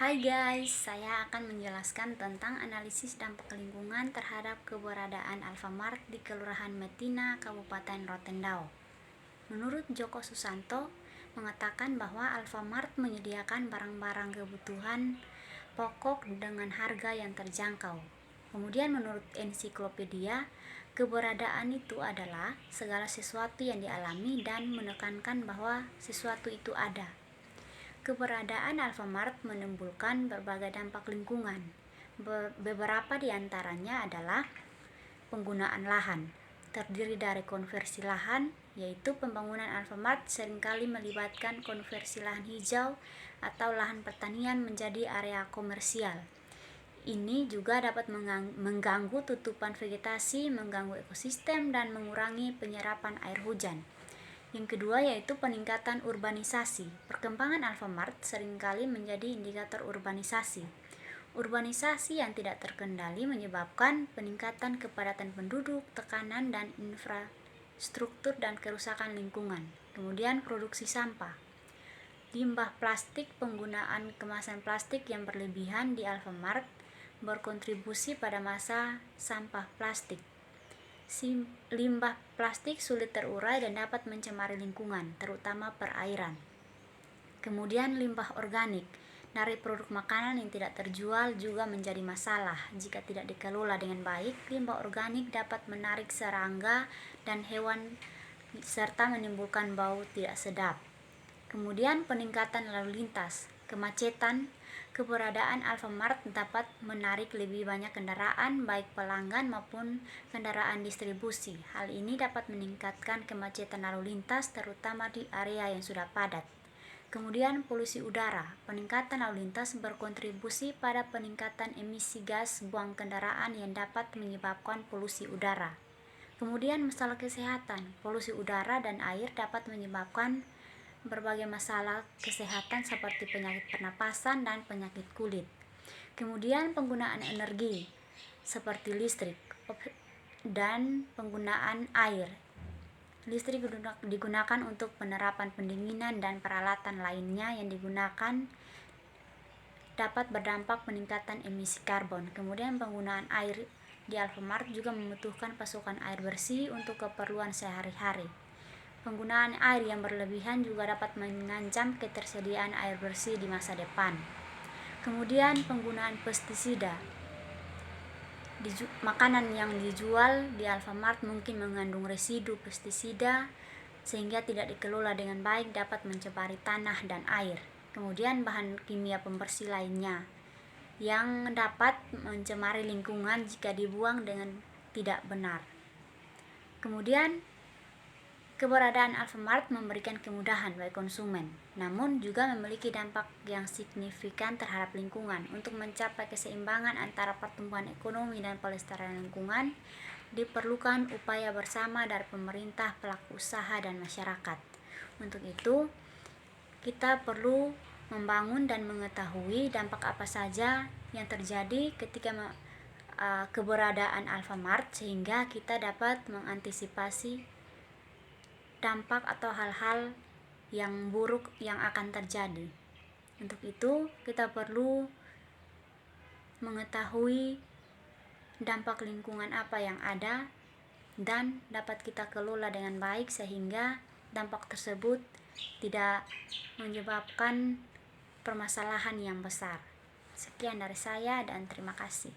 Hai guys, saya akan menjelaskan tentang analisis dampak lingkungan terhadap keberadaan Alfamart di Kelurahan Metina, Kabupaten Rotendao. Menurut Joko Susanto, mengatakan bahwa Alfamart menyediakan barang-barang kebutuhan pokok dengan harga yang terjangkau. Kemudian menurut ensiklopedia, keberadaan itu adalah segala sesuatu yang dialami dan menekankan bahwa sesuatu itu ada. Keberadaan Alfamart menimbulkan berbagai dampak lingkungan. Beberapa di antaranya adalah penggunaan lahan. Terdiri dari konversi lahan, yaitu pembangunan Alfamart seringkali melibatkan konversi lahan hijau atau lahan pertanian menjadi area komersial. Ini juga dapat mengganggu tutupan vegetasi, mengganggu ekosistem, dan mengurangi penyerapan air hujan. Yang kedua yaitu peningkatan urbanisasi. Perkembangan Alfamart seringkali menjadi indikator urbanisasi. Urbanisasi yang tidak terkendali menyebabkan peningkatan kepadatan penduduk, tekanan dan infrastruktur dan kerusakan lingkungan. Kemudian produksi sampah. Limbah plastik, penggunaan kemasan plastik yang berlebihan di Alfamart berkontribusi pada masa sampah plastik. Limbah plastik sulit terurai dan dapat mencemari lingkungan, terutama perairan. Kemudian limbah organik dari produk makanan yang tidak terjual juga menjadi masalah. Jika tidak dikelola dengan baik, limbah organik dapat menarik serangga dan hewan serta menimbulkan bau tidak sedap. Kemudian peningkatan lalu lintas, kemacetan. Keberadaan Alfamart dapat menarik lebih banyak kendaraan, baik pelanggan maupun kendaraan distribusi. Hal ini dapat meningkatkan kemacetan lalu lintas, terutama di area yang sudah padat. Kemudian polusi udara. Peningkatan lalu lintas berkontribusi pada peningkatan emisi gas buang kendaraan yang dapat menyebabkan polusi udara. Kemudian masalah kesehatan. Polusi udara dan air dapat menyebabkan berbagai masalah kesehatan seperti penyakit pernapasan dan penyakit kulit. Kemudian penggunaan energi seperti listrik dan penggunaan air. Listrik digunakan untuk penerapan pendinginan dan peralatan lainnya yang digunakan dapat berdampak peningkatan emisi karbon. Kemudian penggunaan air di Alfamart juga membutuhkan pasokan air bersih untuk keperluan sehari-hari. Penggunaan air yang berlebihan juga dapat mengancam ketersediaan air bersih di masa depan. Kemudian penggunaan pestisida. Makanan yang dijual di Alfamart mungkin mengandung residu pestisida sehingga tidak dikelola dengan baik dapat mencemari tanah dan air. Kemudian bahan kimia pembersih lainnya yang dapat mencemari lingkungan jika dibuang dengan tidak benar. Kemudian keberadaan Alfamart memberikan kemudahan bagi konsumen, namun juga memiliki dampak yang signifikan terhadap lingkungan. Untuk mencapai keseimbangan antara pertumbuhan ekonomi dan pelestarian lingkungan, diperlukan upaya bersama dari pemerintah, pelaku usaha, dan masyarakat. Untuk itu, kita perlu membangun dan mengetahui dampak apa saja yang terjadi ketika keberadaan Alfamart sehingga kita dapat mengantisipasi dampak atau hal-hal yang buruk yang akan terjadi. Untuk itu, kita perlu mengetahui dampak lingkungan apa yang ada dan dapat kita kelola dengan baik sehingga dampak tersebut tidak menyebabkan permasalahan yang besar. Sekian dari saya dan terima kasih.